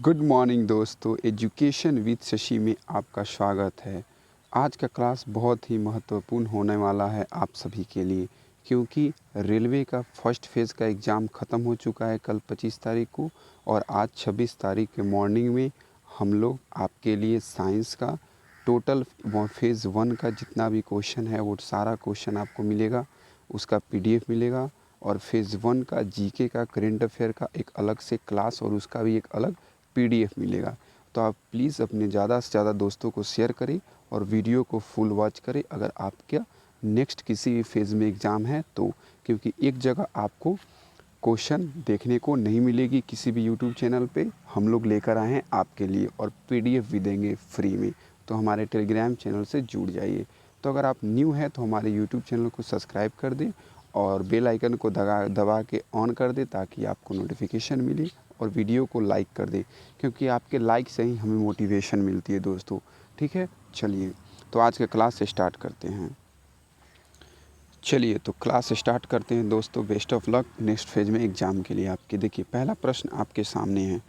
Good morning दोस्तों, education with Shashi में आपका स्वागत है। आज का क्लास बहुत ही महत्वपूर्ण होने वाला है आप सभी के लिए, क्योंकि रेलवे का फर्स्ट फेज़ का एग्ज़ाम ख़त्म हो चुका है कल 25 तारीख को, और आज 26 तारीख के मॉर्निंग में हम लोग आपके लिए साइंस का टोटल फेज़ 1 का जितना भी क्वेश्चन है वो सारा क्वेश्चन आपको मिलेगा, उसका पीडीएफ मिलेगा। और फेज़ 1 का जीके का करेंट अफेयर का एक अलग से क्लास और उसका भी एक अलग पीडीएफ मिलेगा। तो आप प्लीज़ अपने ज़्यादा से ज़्यादा दोस्तों को शेयर करें और वीडियो को फुल वॉच करें अगर आपका नेक्स्ट किसी भी फेज़ में एग्ज़ाम है तो, क्योंकि एक जगह आपको क्वेश्चन देखने को नहीं मिलेगी किसी भी यूट्यूब चैनल पे, हम लोग लेकर आए हैं आपके लिए और पीडीएफ भी देंगे फ्री में। तो हमारे टेलीग्राम चैनल से जुड़ जाइए। तो अगर आप न्यू हैं तो हमारे यूट्यूब चैनल को सब्सक्राइब कर दें और बेल आइकन को दबा के ऑन कर दें ताकि आपको नोटिफिकेशन मिले, और वीडियो को लाइक कर दें क्योंकि आपके लाइक से ही हमें मोटिवेशन मिलती है दोस्तों। ठीक है, चलिए तो आज के क्लास स्टार्ट करते हैं। चलिए तो क्लास स्टार्ट करते हैं दोस्तों। Best of luck next phase में एग्ज़ाम के लिए आपके। देखिए पहला प्रश्न आपके सामने है,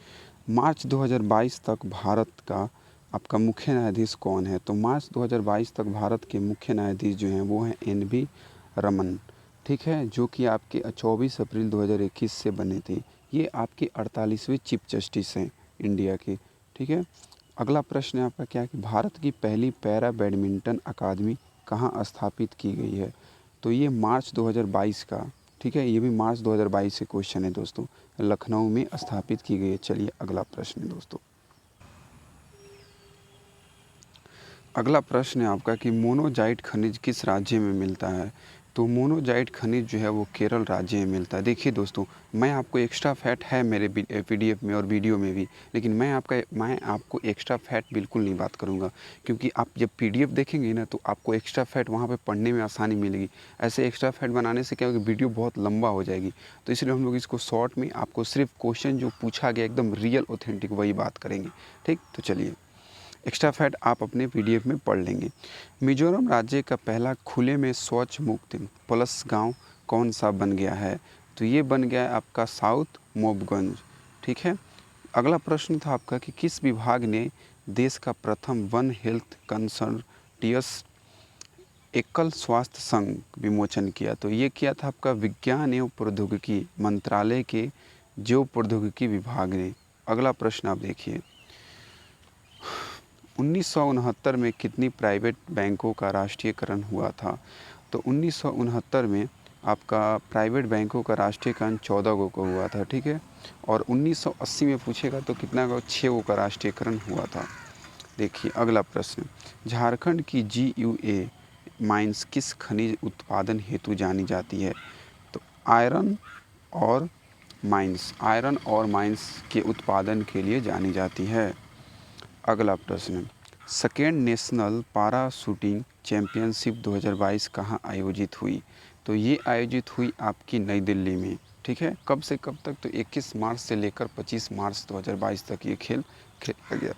मार्च 2022 तक भारत का आपका मुख्य न्यायाधीश कौन है? तो मार्च 2022 तक भारत के मुख्य न्यायाधीश जो हैं वो हैं एन.वी. रमन। ठीक है, जो कि आपके 24 अप्रैल 2021 से बने थे। ये आपके 48वें चीफ जस्टिस हैं इंडिया के। ठीक है, अगला प्रश्न है आपका क्या है कि भारत की पहली पैरा बैडमिंटन अकादमी कहाँ स्थापित की गई है? तो ये मार्च 2022 का, ठीक है, ये भी मार्च 2022 से क्वेश्चन है दोस्तों, लखनऊ में स्थापित की गई है। चलिए अगला प्रश्न है दोस्तों। अगला प्रश्न है आपका कि मोनोजाइट खनिज किस राज्य में मिलता है? तो मोनोजाइट खनिज जो है वो केरल राज्य में मिलता है। देखिए दोस्तों, मैं आपको एक्स्ट्रा फैट है मेरे पीडीएफ में और वीडियो में भी, लेकिन मैं आपको एक्स्ट्रा फैट बिल्कुल नहीं बात करूँगा, क्योंकि आप जब पीडीएफ देखेंगे ना तो आपको एक्स्ट्रा फैट वहाँ पे पढ़ने में आसानी मिलेगी। ऐसे एक्स्ट्रा फैट बनाने से क्या होगा, वीडियो बहुत लंबा हो जाएगी। तो इसलिए हम लोग इसको शॉर्ट में आपको सिर्फ क्वेश्चन जो पूछा गया एकदम रियल ऑथेंटिक वही बात करेंगे। ठीक, तो चलिए एक्स्ट्रा फैट आप अपने पीडीएफ में पढ़ लेंगे। मिजोरम राज्य का पहला खुले में शौच मुक्त प्लस गांव कौन सा बन गया है? तो ये बन गया है आपका साउथ मोबगंज। ठीक है, अगला प्रश्न था आपका कि किस विभाग ने देश का प्रथम वन हेल्थ कंसर्टियस एकल स्वास्थ्य संघ विमोचन किया? तो ये किया था आपका विज्ञान एवं प्रौद्योगिकी मंत्रालय के जैव प्रौद्योगिकी विभाग ने। अगला प्रश्न आप देखिए, 1969 में कितनी प्राइवेट बैंकों का राष्ट्रीयकरण हुआ था? तो 1969 में आपका प्राइवेट बैंकों का राष्ट्रीयकरण 14 गो का हुआ था। ठीक है, और 1980 में पूछेगा तो कितना का 6 गो का राष्ट्रीयकरण हुआ था। देखिए अगला प्रश्न, झारखंड की GUA माइंस किस खनिज उत्पादन हेतु जानी जाती है? तो आयरन और माइंस के उत्पादन के लिए जानी जाती है। अगला प्रश्न, सेकेंड नेशनल पारा शूटिंग चैम्पियनशिप 2022 कहाँ आयोजित हुई? तो ये आयोजित हुई आपकी नई दिल्ली में। ठीक है, कब से कब तक? तो 21 मार्च से लेकर 25 मार्च 2022 तक ये खेल खेला गया।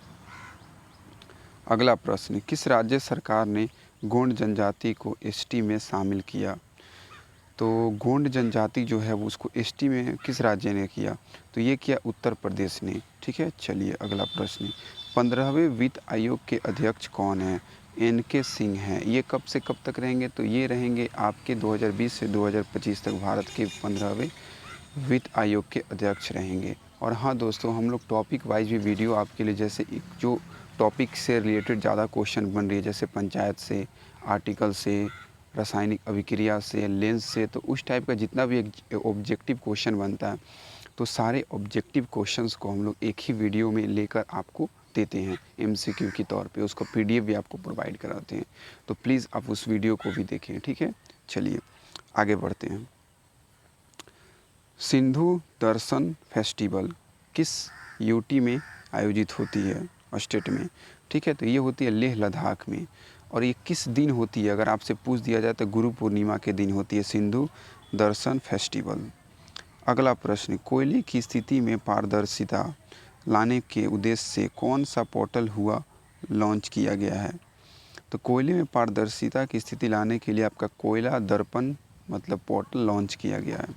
अगला प्रश्न, किस राज्य सरकार ने गोंड जनजाति को एसटी में शामिल किया? तो गोंड जनजाति जो है वो उसको एसटी में किस राज्य ने किया? तो ये किया उत्तर प्रदेश ने। ठीक है, चलिए अगला प्रश्न, 15वें वित्त आयोग के अध्यक्ष कौन हैं? NK सिंह हैं। ये कब से कब तक रहेंगे? तो ये रहेंगे आपके 2020 से 2025 तक भारत के 15वें वित्त आयोग के अध्यक्ष रहेंगे। और हाँ दोस्तों, हम लोग टॉपिक वाइज भी वीडियो आपके लिए, जैसे जो टॉपिक से रिलेटेड ज़्यादा क्वेश्चन बन रही है, जैसे पंचायत से, आर्टिकल से, रासायनिक अभिक्रिया से, लेंस से, तो उस टाइप का जितना भी एक ऑब्जेक्टिव क्वेश्चन बनता है तो सारे ऑब्जेक्टिव क्वेश्चंस को हम लोग एक ही वीडियो में लेकर आपको देते हैं MCQ के तौर पे, उसको PDF भी आपको प्रोवाइड कराते हैं। तो प्लीज़ आप उस वीडियो को भी देखें। ठीक है, चलिए आगे बढ़ते हैं। सिंधु दर्शन फेस्टिवल किस यूटी में आयोजित होती है? स्टेट में। ठीक है, तो ये होती है लेह लद्दाख में। और ये किस दिन होती है? अगर आपसे पूछ दिया जाए तो गुरु पूर्णिमा के दिन होती है सिंधु दर्शन फेस्टिवल। अगला प्रश्न, कोयले की स्थिति में पारदर्शिता लाने के उद्देश्य से कौन सा पोर्टल हुआ लॉन्च किया गया है? तो कोयले में पारदर्शिता की स्थिति लाने के लिए आपका कोयला दर्पण मतलब पोर्टल लॉन्च किया गया है।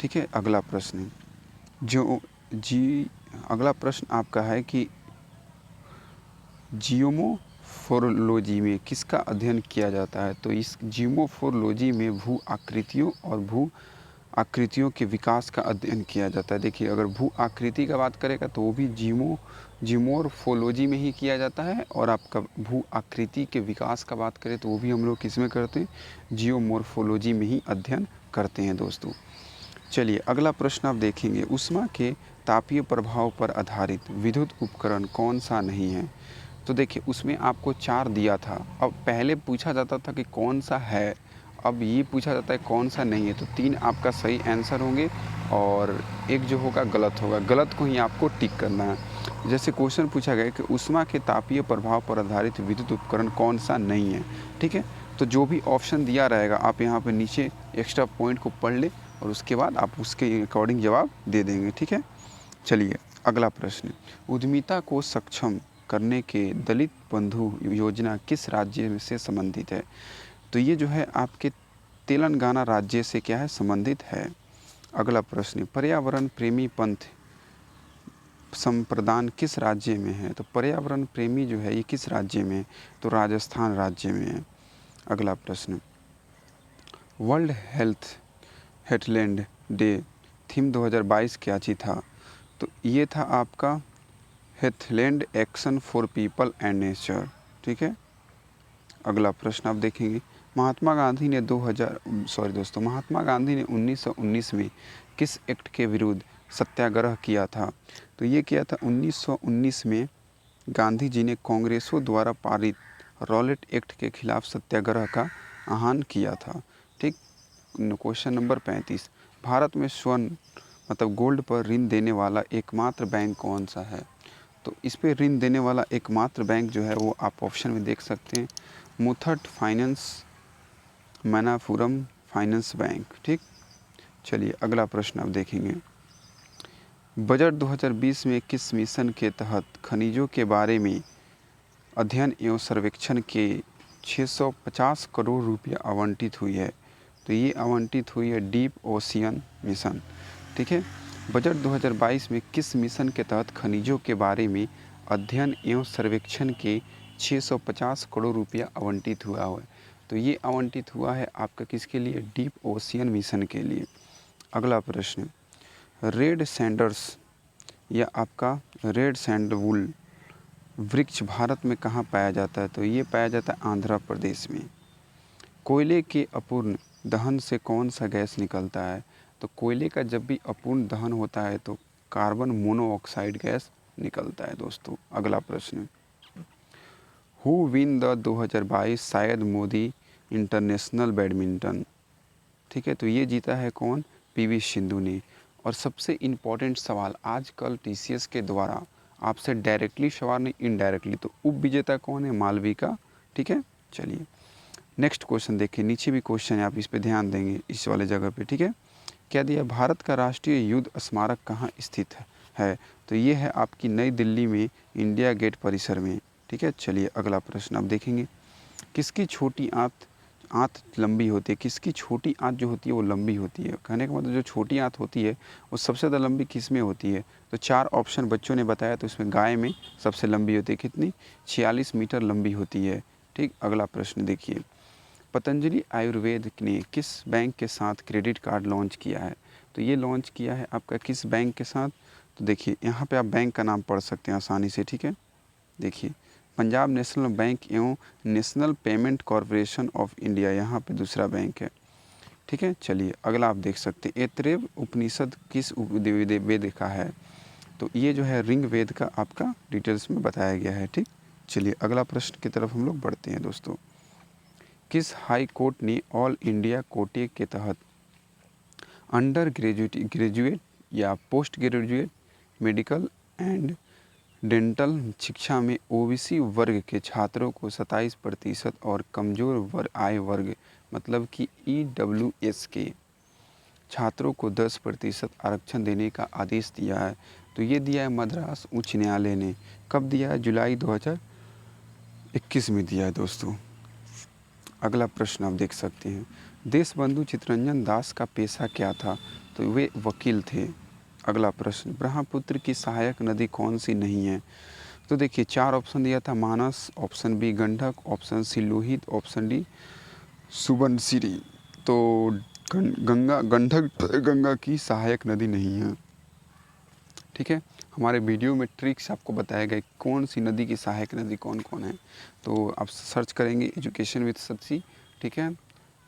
ठीक है, अगला प्रश्न, जो अगला प्रश्न आपका है कि जियोमोर्फोलॉजी में किसका अध्ययन किया जाता है? तो इस जियोमोर्फोलॉजी में भू आकृतियों और भू आकृतियों के विकास का अध्ययन किया जाता है। देखिए, अगर भू आकृति का बात करेगा तो वो भी जियोमोर्फोलॉजी में ही किया जाता है, और आपका भू आकृति के विकास का बात करें तो वो भी हम लोग किस में करते हैं? जियोमोर्फोलॉजी में ही अध्ययन करते हैं दोस्तों। चलिए अगला प्रश्न आप देखेंगे, ऊष्मा के तापीय प्रभाव पर आधारित विद्युत उपकरण कौन सा नहीं है? तो देखिए, उसमें आपको 4 दिया था। अब पहले पूछा जाता था कि कौन सा है, अब ये पूछा जाता है कौन सा नहीं है। तो 3 आपका सही आंसर होंगे और एक जो होगा गलत होगा। गलत को ही आपको टिक करना है। जैसे क्वेश्चन पूछा गया कि ऊष्मा के तापीय प्रभाव पर आधारित विद्युत उपकरण कौन सा नहीं है, ठीक है। तो जो भी ऑप्शन दिया रहेगा आप यहाँ पे नीचे एक्स्ट्रा पॉइंट को पढ़ लें और उसके बाद आप उसके अकॉर्डिंग जवाब दे देंगे, ठीक है। चलिए अगला प्रश्न, उद्यमिता को सक्षम करने के दलित बंधु योजना किस राज्य से संबंधित है? तो ये जो है आपके तेलंगाना राज्य से क्या है? संबंधित है। अगला प्रश्न, पर्यावरण प्रेमी पंथ संप्रदान किस राज्य में है? तो पर्यावरण प्रेमी जो है ये किस राज्य में है? तो राजस्थान राज्य में है। अगला प्रश्न, वर्ल्ड हेल्थलैंड डे थीम 2022 क्या चीज़ था? तो ये था आपका healthland action for people and nature, ठीक है। अगला प्रश्न आप देखेंगे, महात्मा गांधी ने 1919 में किस एक्ट के विरुद्ध सत्याग्रह किया था? तो ये किया था 1919 में गांधी जी ने कांग्रेसों द्वारा पारित रॉलेट एक्ट के खिलाफ सत्याग्रह का आह्वान किया था, ठीक। क्वेश्चन नंबर 35, भारत में स्वर्ण मतलब गोल्ड पर ऋण देने वाला एकमात्र बैंक कौन सा है? तो इस पे ऋण देने वाला एकमात्र बैंक जो है वो आप ऑप्शन में देख सकते हैं, Muthoot finance, Manappuram finance bank, ठीक। चलिए अगला प्रश्न आप देखेंगे, बजट 2020 में किस मिशन के तहत खनिजों के बारे में अध्ययन एवं सर्वेक्षण के 650 करोड़ रुपया आवंटित हुई है? तो ये आवंटित हुई है डीप ओशियन मिशन, ठीक है। बजट 2022 में किस मिशन के तहत खनिजों के बारे में अध्ययन एवं सर्वेक्षण के 650 करोड़ रुपया आवंटित हुआ है? तो ये आवंटित हुआ है आपका किसके लिए? डीप ओशियन मिशन के लिए। अगला प्रश्न, रेड सैंडर्स या आपका रेड सैंडलवुड वृक्ष भारत में कहाँ पाया जाता है? तो ये पाया जाता है आंध्र प्रदेश में। कोयले के अपूर्ण दहन से कौन सा गैस निकलता है? तो कोयले का जब भी अपूर्ण दहन होता है तो कार्बन मोनोऑक्साइड गैस निकलता है दोस्तों। अगला प्रश्न, हु विन द 2022 शायद मोदी इंटरनेशनल बैडमिंटन, ठीक है। तो ये जीता है कौन? पीवी सिंधु ने। और सबसे इम्पोर्टेंट सवाल आजकल टीसीएस के द्वारा आपसे डायरेक्टली सवाल नहीं, इनडायरेक्टली, तो उप विजेता कौन है? मालविका, ठीक है। चलिए नेक्स्ट क्वेश्चन देखिए, नीचे भी क्वेश्चन है, आप इस पे ध्यान देंगे इस वाले जगह पे, ठीक है। क्या दिया? भारत का राष्ट्रीय युद्ध स्मारक कहाँ स्थित है? तो ये है आपकी नई दिल्ली में इंडिया गेट परिसर में, ठीक है। चलिए अगला प्रश्न आप देखेंगे, किसकी छोटी आंत लंबी होती है? किसकी छोटी आंत जो होती है वो लंबी होती है? कहने का मतलब जो छोटी आंत होती है वो सबसे ज़्यादा लंबी किस में होती है? तो 4 ऑप्शन बच्चों ने बताया, तो इसमें गाय में सबसे लंबी होती है, कितनी? 46 मीटर लंबी होती है, ठीक। अगला प्रश्न देखिए, पतंजलि आयुर्वेद ने किस बैंक के साथ क्रेडिट कार्ड लॉन्च किया है? तो ये लॉन्च किया है आपका किस बैंक के साथ? तो देखिए यहाँ पे आप बैंक का नाम पढ़ सकते हैं आसानी से, ठीक है। देखिए, पंजाब नेशनल बैंक एवं national payment corporation of India, यहाँ पे दूसरा बैंक है, ठीक है। चलिए अगला आप देख सकते हैं, ऐतरेय उपनिषद किस वेद का है? तो ये जो है ऋग वेद का आपका डिटेल्स में बताया गया है, ठीक। चलिए अगला प्रश्न की तरफ हम लोग बढ़ते हैं दोस्तों, किस हाई कोर्ट ने ऑल इंडिया कोटे के तहत अंडर ग्रेजुएट या post graduate medical and dental शिक्षा में ओबीसी वर्ग के छात्रों को 27% और कमज़ोर आय वर्ग मतलब कि ईडब्ल्यूएस के छात्रों को 10% आरक्षण देने का आदेश दिया है? तो ये दिया है मद्रास उच्च न्यायालय ने। कब दिया है? जुलाई 2021 में दिया है दोस्तों। अगला प्रश्न आप देख सकते हैं, देशबंधु चित्तरंजन दास का पेशा क्या था? तो वे वकील थे। अगला प्रश्न, ब्रह्मपुत्र की सहायक नदी कौन सी नहीं है? तो देखिए 4 ऑप्शन दिया था, Manas, option B Gandak, option C Lohit, option D Subansiri. तो गंगा, गंडक गंगा की सहायक नदी नहीं है। ठीक है, हमारे वीडियो में ट्रिक्स आपको बताया गया कौन सी नदी की सहायक नदी कौन कौन है। तो आप सर्च करेंगे एजुकेशन विद सत्सी, ठीक है,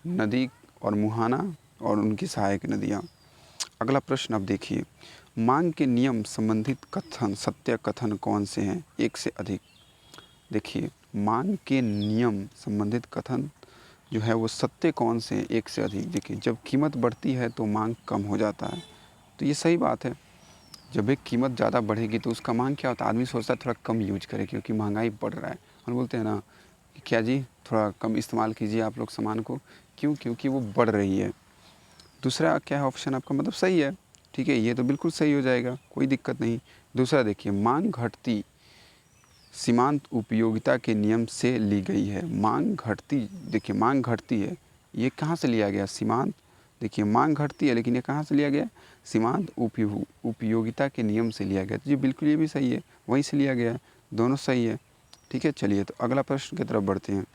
नदी और मुहाना और उनकी सहायक नदियाँ। अगला प्रश्न अब देखिए, मांग के नियम संबंधित कथन, सत्य कथन कौन से हैं? एक से अधिक। देखिए मांग के नियम संबंधित कथन जो है वो सत्य कौन से हैं? एक से अधिक। देखिए जब कीमत बढ़ती है तो मांग कम हो जाता है, तो ये सही बात है। जब एक कीमत ज़्यादा बढ़ेगी तो उसका मांग क्या होता है? आदमी सोचता है थोड़ा कम यूज करे क्योंकि महंगाई बढ़ रहा है। हम बोलते हैं ना कि क्या जी थोड़ा कम इस्तेमाल कीजिए आप लोग सामान को, क्यों? क्योंकि वो बढ़ रही है। दूसरा क्या है ऑप्शन आपका, मतलब सही है, ठीक है, ये तो बिल्कुल सही हो जाएगा, कोई दिक्कत नहीं। दूसरा देखिए, मांग घटती सीमांत उपयोगिता के नियम से ली गई है। मांग घटती, देखिए मांग घटती है, ये कहाँ से लिया गया? सीमांत, देखिए मांग घटती है लेकिन ये कहाँ से लिया गया? सीमांत उपयोगिता के नियम से लिया गया। तो जी बिल्कुल ये भी सही है, वहीं से लिया गया है, दोनों सही है। ठीक है, चलिए तो अगला प्रश्न की तरफ बढ़ते हैं।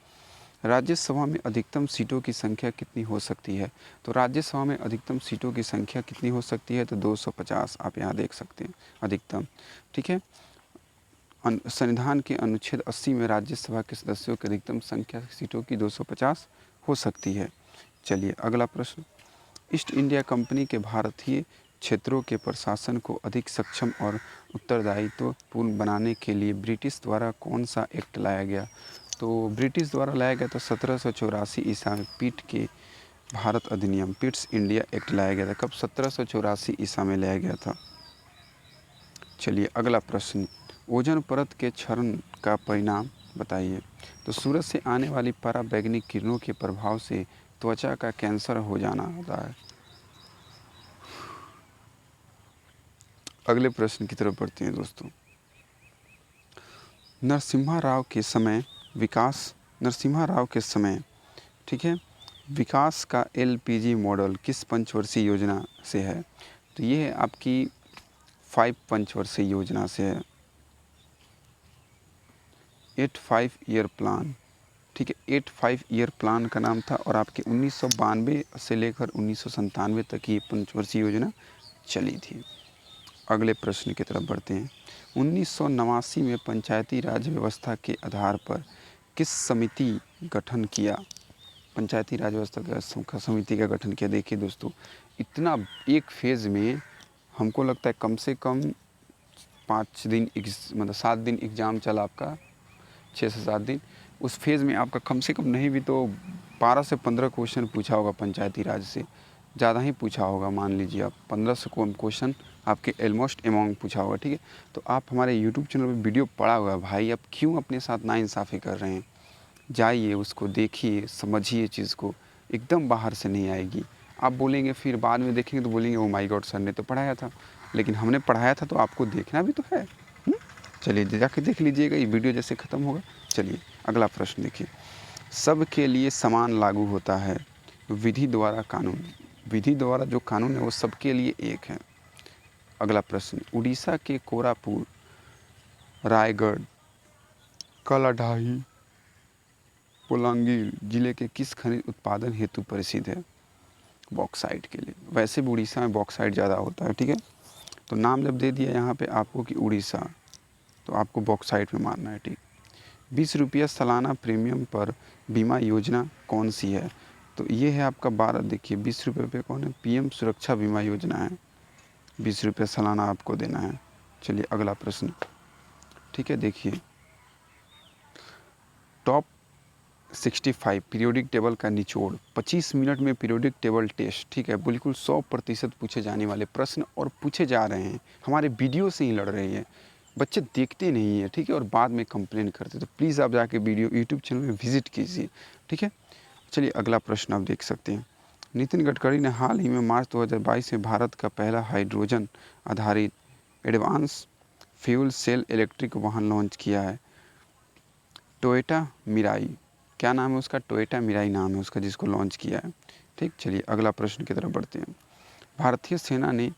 राज्यसभा में अधिकतम सीटों की संख्या कितनी हो सकती है? तो राज्यसभा में अधिकतम सीटों की संख्या कितनी हो सकती है? तो 250 आप यहाँ देख सकते हैं अधिकतम। ठीक है, संविधान के अनुच्छेद 80 में राज्यसभा के सदस्यों की अधिकतम संख्या सीटों की 250 हो सकती है। चलिए अगला प्रश्न, ईस्ट इंडिया कंपनी के भारतीय क्षेत्रों के प्रशासन को अधिक सक्षम और उत्तरदायित्वपूर्ण बनाने के लिए ब्रिटिश द्वारा कौन सा एक्ट लाया गया? तो ब्रिटिश द्वारा लाया गया था 1784 ईसा में पीट के भारत अधिनियम, पिट्स इंडिया एक्ट लाया गया था। कब? 1784 ईसा में लाया गया था। चलिए अगला प्रश्न, ओजोन परत के क्षरण का परिणाम बताइए। तो सूरज से आने वाली पराबैंगनी किरणों के प्रभाव से त्वचा का कैंसर हो जाना होता है। अगले प्रश्न की तरफ बढ़ते हैं दोस्तों। नरसिम्हा राव के समय ठीक है, विकास का एलपीजी मॉडल किस पंचवर्षीय योजना से है? तो ये है आपकी 5 पंचवर्षीय योजना से है, 8 ईयर प्लान। ठीक है, 8 ईयर प्लान का नाम था और आपके 1992 से लेकर 1997 तक ये पंचवर्षीय योजना चली थी। अगले प्रश्न की तरफ बढ़ते हैं। 1989 में पंचायती राज व्यवस्था के आधार पर किस समिति गठन किया? पंचायती राज व्यवस्था का समिति का गठन किया। देखिए दोस्तों, इतना एक फेज़ में हमको लगता है कम से कम 5 दिन मतलब 7 दिन एग्ज़ाम चला आपका, 6 से 7 दिन। उस फेज़ में आपका कम से कम नहीं भी तो 12 से 15 क्वेश्चन पूछा होगा पंचायती राज से, ज़्यादा ही पूछा होगा। मान लीजिए आप 15 से क्वेश्चन आपके ऑलमोस्ट अमाउंट पूछा होगा। ठीक है, तो आप हमारे यूट्यूब चैनल पर वीडियो पड़ा हुआ है भाई, आप क्यों अपने साथ नाइंसाफ़ी कर रहे हैं? जाइए उसको देखिए, समझिए चीज़ को, एकदम बाहर से नहीं आएगी। आप बोलेंगे फिर बाद में देखेंगे तो बोलेंगे ओ माय गॉड सर ने तो पढ़ाया था, लेकिन हमने पढ़ाया था तो आपको देखना भी तो है। चलिए जाके देख लीजिएगा, ये वीडियो जैसे ख़त्म होगा। चलिए अगला प्रश्न देखिए, सबके लिए समान लागू होता है, विधि द्वारा कानून, विधि द्वारा जो कानून है वो सबके लिए एक है। अगला प्रश्न, उड़ीसा के कोरापुट, रायगढ़, कलाढाही, पोलांगीर जिले के किस खनिज उत्पादन हेतु प्रसिद्ध है? बॉक्साइट के लिए। वैसे भी उड़ीसा में बॉक्साइट ज़्यादा होता है। ठीक है, तो नाम जब दे दिया यहाँ पे आपको कि उड़ीसा, तो आपको बॉक्साइट में मारना है। ठीक, 20 रुपया सालाना प्रीमियम पर बीमा योजना कौन सी है? तो ये है आपका 12, देखिए 20 रुपये पे कौन है? पीएम सुरक्षा बीमा योजना है, 20 रुपये सालाना आपको देना है। चलिए अगला प्रश्न, ठीक है, देखिए टॉप 65 पीरियोडिक टेबल का निचोड़, 25 मिनट में पीरियोडिक टेबल टेस्ट। ठीक है, बिल्कुल 100% पूछे जाने वाले प्रश्न और पूछे जा रहे हैं, हमारे वीडियो से ही लड़ रही है। बच्चे देखते नहीं है, ठीक है, और बाद में कंप्लेन करते। तो प्लीज़ आप जाके वीडियो यूट्यूब चैनल में विजिट कीजिए। ठीक है, चलिए अगला प्रश्न आप देख सकते हैं। नितिन गडकरी ने हाल ही में मार्च 2022 में भारत का पहला हाइड्रोजन आधारित एडवांस फ्यूल सेल इलेक्ट्रिक वाहन लॉन्च किया है, टोयोटा मिराई। क्या नाम है उसका? टोयोटा मिराई नाम है उसका, जिसको लॉन्च किया है। ठीक, चलिए अगला प्रश्न की तरफ बढ़ते हैं। भारतीय सेना ने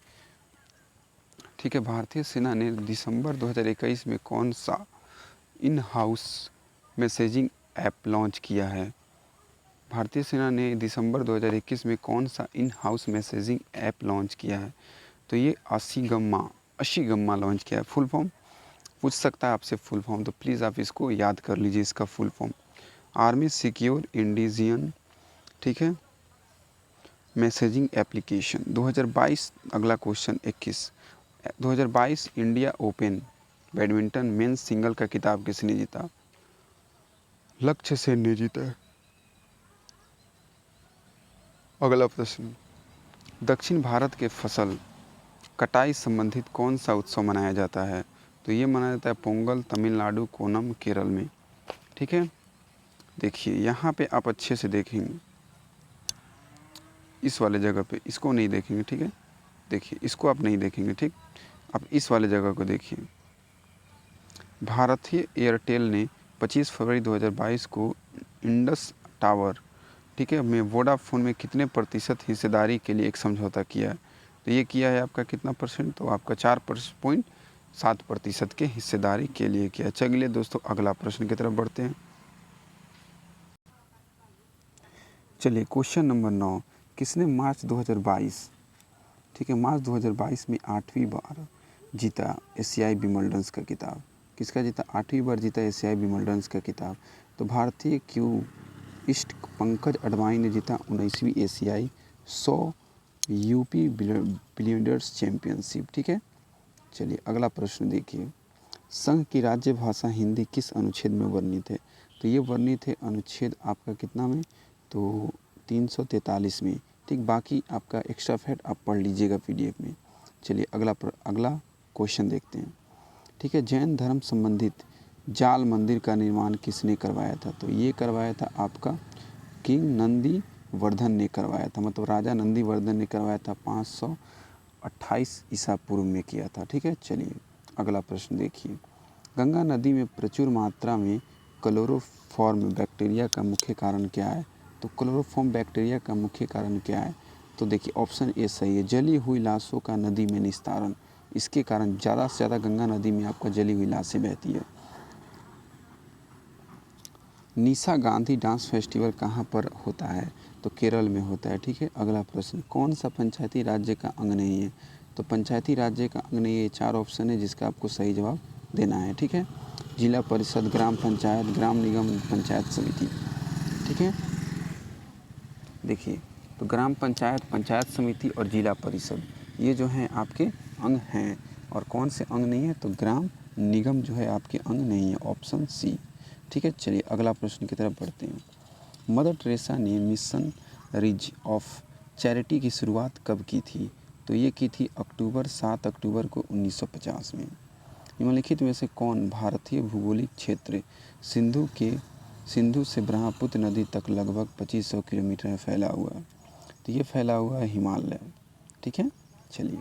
ठीक है, भारतीय सेना ने दिसंबर 2021 में कौन सा in house messaging app launch किया है? भारतीय सेना ने दिसंबर 2021 में कौन सा in house messaging app launch किया है? तो ये अशीगम्मा लॉन्च किया है। फुल फॉर्म पूछ सकता है आपसे फुल फॉर्म, तो प्लीज़ आप इसको याद कर लीजिए इसका फुल फॉर्म। आर्मी सिक्योर इंडिजियन, ठीक है, मैसेजिंग एप्लीकेशन। 2022 अगला question 21, 2022 India open badminton men's single का खिताब किसने जीता? लक्ष्य सेन ने जीता है। अगला प्रश्न, दक्षिण भारत के फसल कटाई संबंधित कौन सा उत्सव मनाया जाता है? तो ये मनाया जाता है पोंगल, तमिलनाडु, कोनम, केरल में। ठीक है, देखिए यहाँ पे आप अच्छे से देखेंगे, इस वाले जगह पे इसको नहीं देखेंगे, ठीक है, देखिए इसको आप नहीं देखेंगे, ठीक, आप इस वाले जगह को देखिए। भारतीय एयरटेल ने 25 फरवरी 2022 को इंडस टावर, ठीक है, में वोडाफोन में कितने प्रतिशत हिस्सेदारी के लिए एक समझौता किया है? तो ये किया है आपका कितना परसेंट? तो आपका 4.7% के हिस्सेदारी के लिए किया। चलिए दोस्तों अगला प्रश्न की तरफ बढ़ते हैं। चलिए क्वेश्चन नंबर 9, किसने मार्च 2022, ठीक है, मार्च 2022 में 8वीं बार जीता एशियाई विमल्डन्स का खिताब? किसका जीता? 8वीं बार जीता एशियाई विमल्डन्स का खिताब। तो भारतीय क्यूइस्ट पंकज अडवाणी ने जीता 19वीं एशियाई 100 यूपी बिलियर्ड्स चैंपियनशिप। ठीक है, चलिए अगला प्रश्न देखिए, संघ की राज्य भाषा हिंदी किस अनुच्छेद में वर्णित है? तो ये वर्णित है अनुच्छेद आपका कितना में? तो 343 में। ठीक, बाकी आपका एक्स्ट्रा फैक्ट आप पढ़ लीजिएगा पीडीएफ में। चलिए अगला क्वेश्चन देखते हैं। ठीक है, जैन धर्म संबंधित जाल मंदिर का निर्माण किसने करवाया था? तो ये करवाया था आपका किंग नंदी वर्धन ने करवाया था, मतलब राजा नंदी वर्धन ने करवाया था, 528 ईसा पूर्व में किया था। ठीक है, चलिए अगला प्रश्न देखिए, गंगा नदी में प्रचुर मात्रा में क्लोरोफॉर्म बैक्टीरिया का मुख्य कारण क्या है? तो क्लोरोफॉर्म बैक्टीरिया का मुख्य कारण क्या है? तो देखिए ऑप्शन ए सही है, जली हुई लाशों का नदी में निस्तारण। इसके कारण ज़्यादा से ज़्यादा गंगा नदी में आपका जली हुई लाशें बहती है। निशा गांधी डांस फेस्टिवल कहाँ पर होता है? तो केरल में होता है। ठीक है, अगला प्रश्न, कौन सा पंचायती राज्य का अंग नहीं है? तो पंचायती राज्य का अंग नहीं है, 4 ऑप्शन है जिसका आपको सही जवाब देना है। ठीक है, जिला परिषद, ग्राम पंचायत, ग्राम निगम, पंचायत समिति। ठीक है, देखिए तो ग्राम पंचायत, पंचायत समिति और जिला परिषद ये जो हैं आपके अंग हैं। और कौन से अंग नहीं है? तो ग्राम निगम जो है आपके अंग नहीं है, ऑप्शन सी। ठीक है, चलिए अगला प्रश्न की तरफ बढ़ते हैं। मदर टेरेसा ने मिशन रिज ऑफ चैरिटी की शुरुआत कब की थी? तो ये की थी 7 अक्टूबर को 1950 में। निम्नलिखित में से कौन भारतीय भौगोलिक क्षेत्र सिंधु से ब्रह्मपुत्र नदी तक लगभग 2500 किलोमीटर में फैला हुआ है? तो ये फैला हुआ है हिमालय। ठीक है, चलिए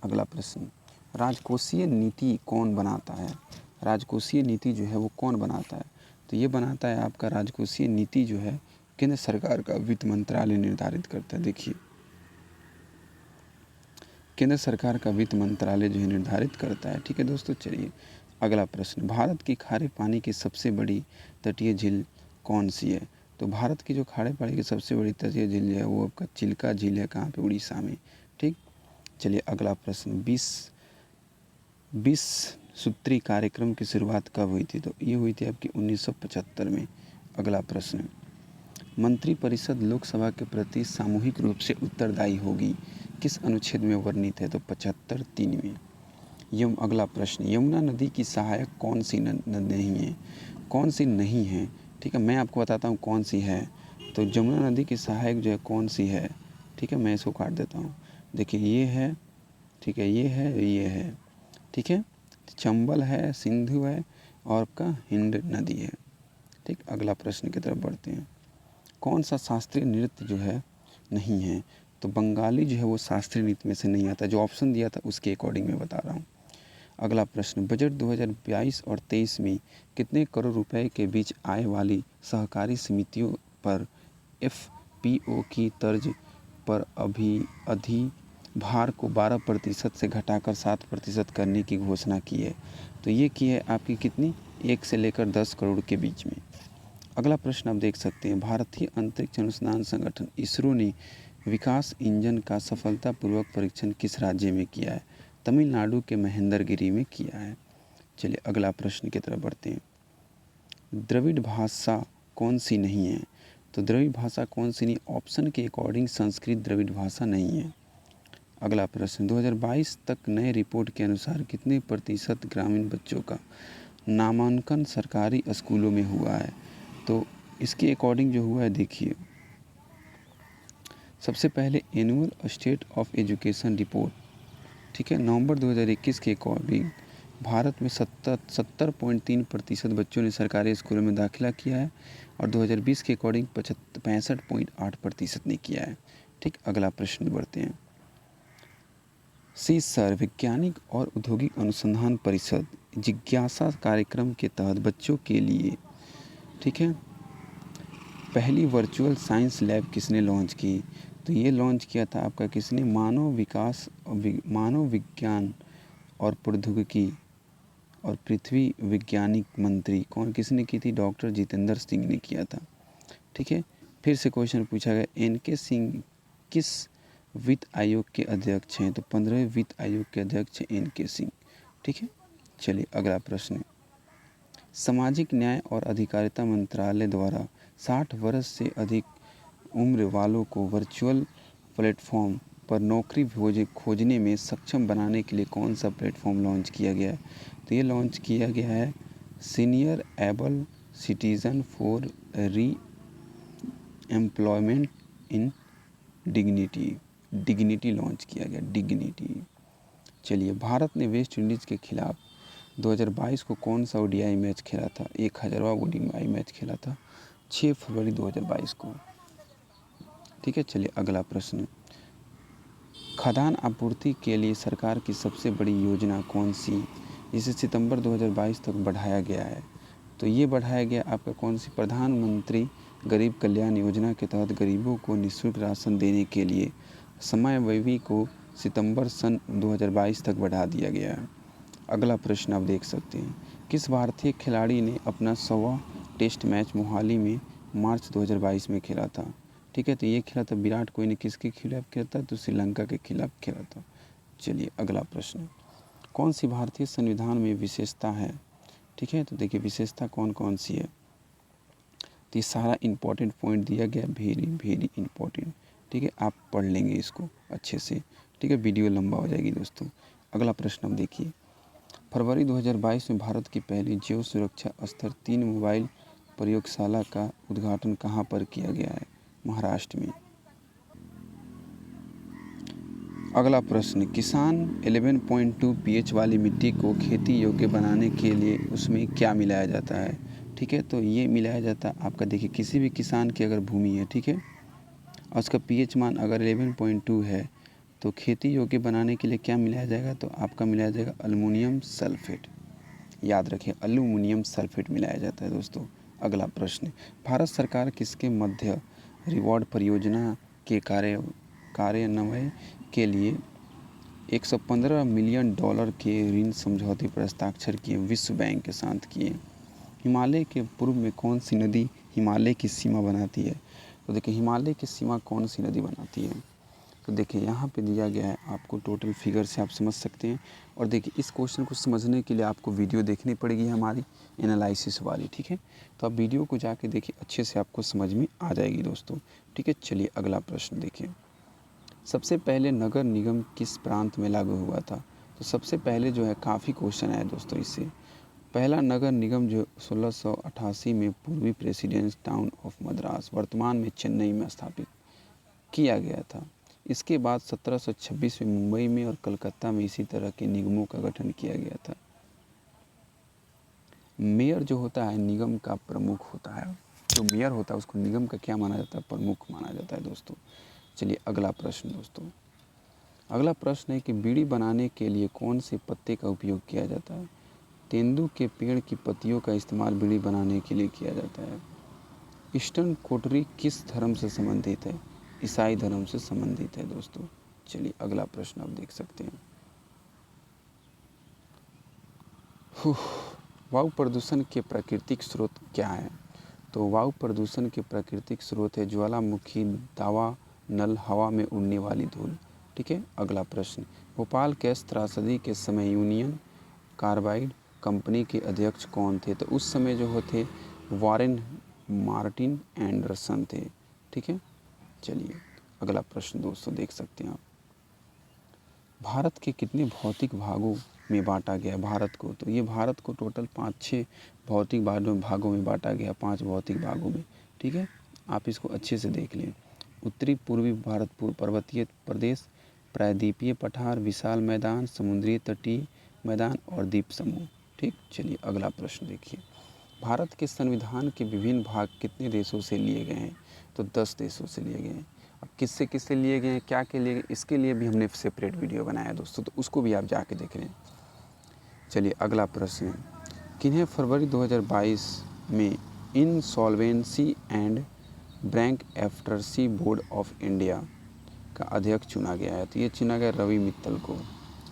अगला प्रश्न, राजकोषीय नीति कौन बनाता है? राजकोषीय नीति जो है वो कौन बनाता है? तो ये बनाता है आपका राजकोषीय नीति जो है केंद्र सरकार का वित्त मंत्रालय निर्धारित करता है। देखिए केंद्र सरकार का वित्त मंत्रालय जो है निर्धारित करता है। ठीक है दोस्तों, चलिए अगला प्रश्न, भारत की खारे पानी की सबसे बड़ी तटीय झील कौन सी है? तो भारत की जो खारे पानी की सबसे बड़ी तटीय झील है वो आपका चिल्का झील है। कहाँ पे? उड़ीसा में। ठीक, चलिए अगला प्रश्न, 20 सूत्री कार्यक्रम की शुरुआत कब हुई थी? तो ये हुई थी आपकी 1975 में। अगला प्रश्न, मंत्रिपरिषद लोकसभा के प्रति सामूहिक रूप से उत्तरदायी होगी किस अनुच्छेद में वर्णित है? तो 75(3) में। अगला प्रश्न, यमुना नदी की सहायक कौन सी नहीं है? कौन सी नहीं है? ठीक है, मैं आपको बताता हूँ कौन सी है। तो यमुना नदी की सहायक जो है कौन सी है? ठीक है, मैं इसको काट देता हूँ। देखिए ये है, ठीक है, ये है, ये है। ठीक है, चंबल है, सिंधु है और आपका हिंद नदी है। ठीक, अगला प्रश्न की तरफ बढ़ते हैं। कौन सा शास्त्रीय नृत्य जो है नहीं है? तो बंगाली जो है वो शास्त्रीय नृत्य में से नहीं आता। जो ऑप्शन दिया था उसके अकॉर्डिंग मैं बता रहा हूँ। अगला प्रश्न, बजट 2022 और 23 में कितने करोड़ रुपए के बीच आय वाली सहकारी समितियों पर एफपीओ की तर्ज पर भार को 12% से घटाकर 7% करने की घोषणा की है। तो ये की है आपकी कितनी, 1 से लेकर 10 करोड़ के बीच में। अगला प्रश्न आप देख सकते हैं, भारतीय अंतरिक्ष अनुसंधान संगठन इसरो ने विकास इंजन का सफलतापूर्वक परीक्षण किस राज्य में किया है? तमिलनाडु के महेंद्रगिरी में किया है। चलिए अगला प्रश्न की तरफ बढ़ते हैं। द्रविड़ भाषा कौन सी नहीं है? तो द्रविड़ भाषा कौन सी नहीं, ऑप्शन के अकॉर्डिंग संस्कृत द्रविड़ भाषा नहीं है। अगला प्रश्न, 2022 तक नए रिपोर्ट के अनुसार कितने प्रतिशत ग्रामीण बच्चों का नामांकन सरकारी स्कूलों में हुआ है? तो इसके अकॉर्डिंग जो हुआ है देखिए, सबसे पहले annual state of education report, ठीक है, नवंबर 2021 के अकॉर्डिंग भारत में 70.3% बच्चों ने सरकारी स्कूलों में दाखिला किया है और 2020 के अकॉर्डिंग 65.8% ने किया है। ठीक, अगला प्रश्न बढ़ते हैं। सीसर वैज्ञानिक और औद्योगिक अनुसंधान परिषद जिज्ञासा कार्यक्रम के तहत बच्चों के लिए, ठीक है, पहली वर्चुअल साइंस लैब किसने लॉन्च की? तो ये लॉन्च किया था आपका किसने, मानव विज्ञान और प्रौद्योगिकी और पृथ्वी वैज्ञानिक मंत्री कौन किसने की थी? डॉक्टर जितेंद्र सिंह ने किया था। ठीक है, फिर से क्वेश्चन पूछा गया, एन.के. सिंह किस वित्त आयोग के अध्यक्ष हैं? तो 15वें वित्त आयोग के अध्यक्ष हैं एन.के. सिंह। ठीक है, चलिए अगला प्रश्न, सामाजिक न्याय और अधिकारिता मंत्रालय द्वारा 60 वर्ष से अधिक उम्र वालों को वर्चुअल प्लेटफॉर्म पर नौकरी खोजने में सक्षम बनाने के लिए कौन सा प्लेटफॉर्म लॉन्च किया गया है? तो ये लॉन्च किया गया है सीनियर एबल सिटीज़न फॉर री एम्प्लॉयमेंट इन डिग्निटी लॉन्च किया गया, डिग्निटी। चलिए, भारत ने वेस्ट इंडीज़ के खिलाफ 2022 को कौन सा ओडीआई मैच खेला था? 1000वां ओडीआई मैच खेला था 6 फरवरी 2022 को। ठीक है, चलिए अगला प्रश्न, खाद्यान्न आपूर्ति के लिए सरकार की सबसे बड़ी योजना कौन सी, जिसे सितंबर 2022 तक बढ़ाया गया है? तो ये बढ़ाया गया आपका कौन सी, प्रधानमंत्री गरीब कल्याण योजना के तहत गरीबों को निःशुल्क राशन देने के लिए समयावधि को सितंबर सन 2022 तक बढ़ा दिया गया है। अगला प्रश्न आप देख सकते हैं, किस भारतीय खिलाड़ी ने अपना 100वां टेस्ट मैच मोहाली में मार्च 2022 में खेला था? ठीक है, तो ये खेला था विराट कोहली ने किसके खिलाफ खेला था? तो श्रीलंका के खिलाफ खेला था। चलिए अगला प्रश्न, कौन सी भारतीय संविधान में विशेषता है? ठीक है, तो देखिए विशेषता कौन कौन सी है, तो ये सारा इम्पोर्टेंट पॉइंट दिया गया, वेरी इम्पोर्टेंट। ठीक है, आप पढ़ लेंगे इसको अच्छे से। ठीक है, वीडियो लंबा हो जाएगी दोस्तों। अगला प्रश्न अब देखिए, फरवरी 2022 में भारत की पहली जैव सुरक्षा स्तर 3 मोबाइल प्रयोगशाला का उद्घाटन कहाँ पर किया गया है? महाराष्ट्र में। अगला प्रश्न, किसान 11.2 pH वाली मिट्टी को खेती योग्य बनाने के लिए उसमें क्या मिलाया जाता है? ठीक है, तो ये मिलाया जाता है आपका, देखिए किसी भी किसान की अगर भूमि है, ठीक है, और उसका pH मान अगर 11.2 है तो खेती योग्य बनाने के लिए क्या मिलाया जाएगा? तो आपका मिलाया जाएगा अल्युमिनियम सल्फेट। याद रखिए, अल्युमिनियम सल्फेट मिलाया जाता है दोस्तों। अगला प्रश्न, भारत सरकार किसके मध्य रिवॉर्ड परियोजना के कार्यान्वयन के लिए 115 मिलियन डॉलर के ऋण समझौते पर हस्ताक्षर किए विश्व बैंक के साथ किए? हिमालय के पूर्व में कौन सी नदी हिमालय की सीमा बनाती है? तो देखिए हिमालय की सीमा कौन सी नदी बनाती है? तो देखिए यहाँ पे दिया गया है आपको, टोटल फिगर से आप समझ सकते हैं। और देखिए इस क्वेश्चन को समझने के लिए आपको वीडियो देखनी पड़ेगी हमारी एनालिसिस वाली। ठीक है, तो आप वीडियो को जाके देखिए, अच्छे से आपको समझ में आ जाएगी दोस्तों। ठीक है, चलिए अगला प्रश्न देखिए, सबसे पहले नगर निगम किस प्रांत में लागू हुआ था? तो सबसे पहले जो है, काफ़ी क्वेश्चन आया दोस्तों इससे। पहला नगर निगम जो 1688 में पूर्वी प्रेसिडेंस टाउन ऑफ मद्रास, वर्तमान में चेन्नई में स्थापित किया गया था। इसके बाद 1726 में मुंबई में और कलकत्ता में इसी तरह के निगमों का गठन किया गया था। मेयर जो होता है निगम का प्रमुख होता है, जो मेयर होता है उसको निगम का क्या माना जाता है? प्रमुख माना जाता है दोस्तों। चलिए अगला प्रश्न दोस्तों, अगला प्रश्न है कि बीड़ी बनाने के लिए कौन से पत्ते का उपयोग किया जाता है? तेंदू के पेड़ की पत्तियों का इस्तेमाल बीड़ी बनाने के लिए किया जाता है। ईस्टर्न कोटरी किस धर्म से संबंधित है? ईसाई धर्म से संबंधित है दोस्तों। चलिए अगला प्रश्न आप देख सकते हैं। वायु प्रदूषण के प्राकृतिक स्रोत क्या है? तो वायु प्रदूषण के प्राकृतिक स्रोत है ज्वालामुखी, दावा नल, हवा में उड़ने वाली धूल। ठीक है, अगला प्रश्न, भोपाल गैस त्रासदी के समय यूनियन कार्बाइड कंपनी के अध्यक्ष कौन थे? तो उस समय जो थे वॉरेन मार्टिन एंडरसन थे। ठीक है, चलिए अगला प्रश्न दोस्तों देख सकते हैं आप। भारत के कितने भौतिक भागों में बांटा गया भारत को? तो ये भारत को टोटल 5-6 भौतिक भागों में बांटा गया, 5 भौतिक भागों में। ठीक है, आप इसको अच्छे से देख लें। उत्तरी पूर्वी भारत, पर्वतीय प्रदेश, प्रायद्वीपीय पठार, विशाल मैदान, समुद्री तटीय मैदान और द्वीप समूह। ठीक, चलिए अगला प्रश्न देखिए। भारत के संविधान के विभिन्न भाग कितने देशों से लिए गए हैं? तो 10 देशों से लिए गए हैं। अब किससे किससे लिए गए हैं, क्या के लिए, इसके लिए भी हमने सेपरेट वीडियो बनाया है दोस्तों, तो उसको भी आप जाके देख लें। चलिए अगला प्रश्न, किन्हें फरवरी 2022 में insolvency and bankruptcy board of India का अध्यक्ष चुना गया है? तो ये चुना गया रवि मित्तल को।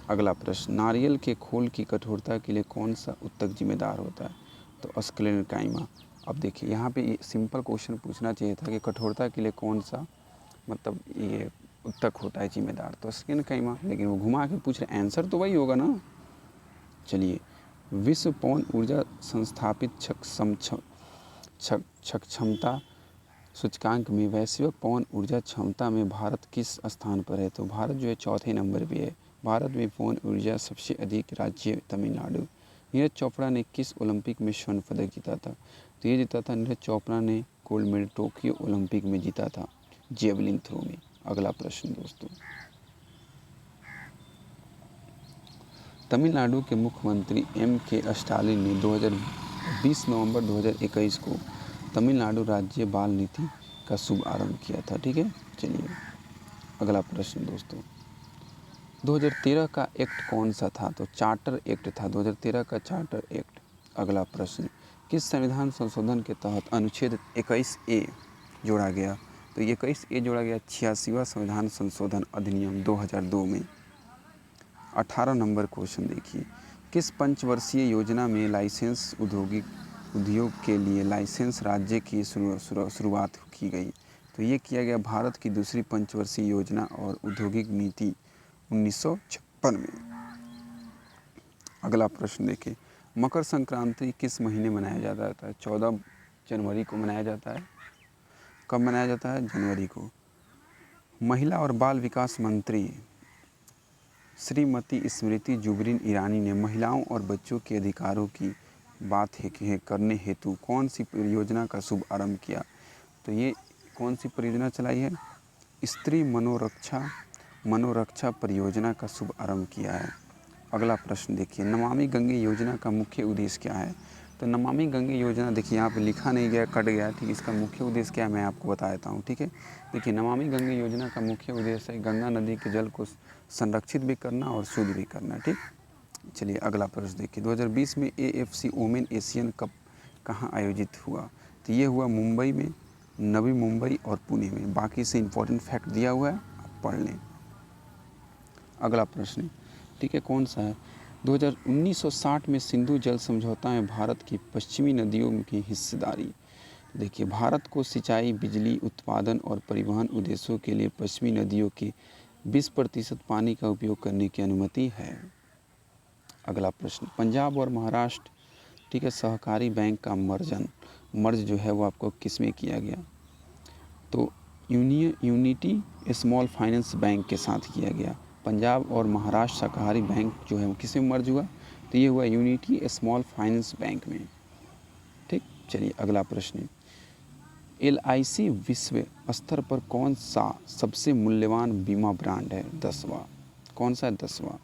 अगला प्रश्न, नारियल के खोल की कठोरता के लिए कौन सा उत्तक जिम्मेदार होता है? तो स्क्लेरेंकाइमा। अब देखिए यहाँ पे सिंपल क्वेश्चन पूछना चाहिए था कि कठोरता के लिए कौन सा मतलब ये उत्तक होता है जिम्मेदार, तो स्क्लेरेंकाइमा, लेकिन वो घुमा के पूछ रहे, आंसर तो वही होगा ना। चलिए, विश्व पवन ऊर्जा संस्थापित क्षमता सूचकांक में वैश्विक पवन ऊर्जा क्षमता में भारत किस स्थान पर है? तो भारत जो है 4थे नंबर पे है। भारत में पवन ऊर्जा सबसे अधिक राज्य तमिलनाडु। नीरज चोपड़ा ने किस ओलंपिक में स्वर्ण पदक जीता था? तो ये जीता था नीरज चोपड़ा ने गोल्ड मेडल टोक्यो ओलंपिक में जीता था जेवलिन थ्रो में। अगला प्रश्न दोस्तों, तमिलनाडु के मुख्यमंत्री M.K. स्टालिन ने 20 नवंबर 2021 को तमिलनाडु राज्य बाल नीति का शुभारंभ किया था। ठीक है, चलिए अगला प्रश्न दोस्तों, 2013 का एक्ट कौन सा था? तो चार्टर एक्ट था, 2013 का चार्टर एक्ट। अगला प्रश्न, किस संविधान संशोधन के तहत अनुच्छेद 21A जोड़ा गया? तो 21A जोड़ा गया 86वां संविधान संशोधन अधिनियम 2002 में। 18 नंबर क्वेश्चन देखिए, किस पंचवर्षीय योजना में लाइसेंस उद्योग के लिए लाइसेंस राज्य की शुरुआत की गई? तो ये किया गया भारत की दूसरी पंचवर्षीय योजना और औद्योगिक नीति 1956 में। अगला प्रश्न देखिए, मकर संक्रांति किस महीने मनाया जाता है? 14 जनवरी को मनाया जाता है। कब मनाया जाता है? जनवरी को। महिला और बाल विकास मंत्री श्रीमती स्मृति जुबिन ईरानी ने महिलाओं और बच्चों के अधिकारों की बात करने हेतु कौन सी परियोजना का शुभारंभ किया? तो ये कौन सी परियोजना चलाई है? स्त्री मनोरक्षा परियोजना का शुभारंभ किया है। अगला प्रश्न देखिए, नमामि गंगे योजना का मुख्य उद्देश्य क्या है? तो नमामि गंगे योजना देखिए यहाँ पे लिखा नहीं गया, कट गया। ठीक, इसका मुख्य उद्देश्य क्या है मैं आपको बता देता हूँ। ठीक है, देखिए नमामि गंगे योजना का मुख्य उद्देश्य है गंगा नदी के जल को संरक्षित भी करना और शुद्ध भी करना। ठीक, चलिए अगला प्रश्न देखिए, 2020 में AFC वुमेन एशियन कप कहाँ आयोजित हुआ? तो ये हुआ मुंबई में, नवी मुंबई और पुणे में। बाकी से इंपॉर्टेंट फैक्ट दिया हुआ है, आप पढ़ लें। अगला प्रश्न, ठीक है, कौन सा है? 1960 में सिंधु जल समझौता में भारत की पश्चिमी नदियों की हिस्सेदारी। देखिए, भारत को सिंचाई, बिजली उत्पादन और परिवहन उद्देश्यों के लिए पश्चिमी नदियों के 20% पानी का उपयोग करने की अनुमति है। अगला प्रश्न, पंजाब और महाराष्ट्र, ठीक है, सहकारी बैंक का मर्ज जो है वो आपको किस में किया गया? तो यूनिटी स्मॉल फाइनेंस बैंक के साथ किया गया। पंजाब और महाराष्ट्र सहकारी बैंक जो है वो किस में मर्ज हुआ? तो ये हुआ यूनिटी स्मॉल फाइनेंस बैंक में। ठीक, चलिए अगला प्रश्न, LIC विश्व स्तर पर कौन सा सबसे मूल्यवान बीमा ब्रांड है? 10वां। कौन सा है? 10वां।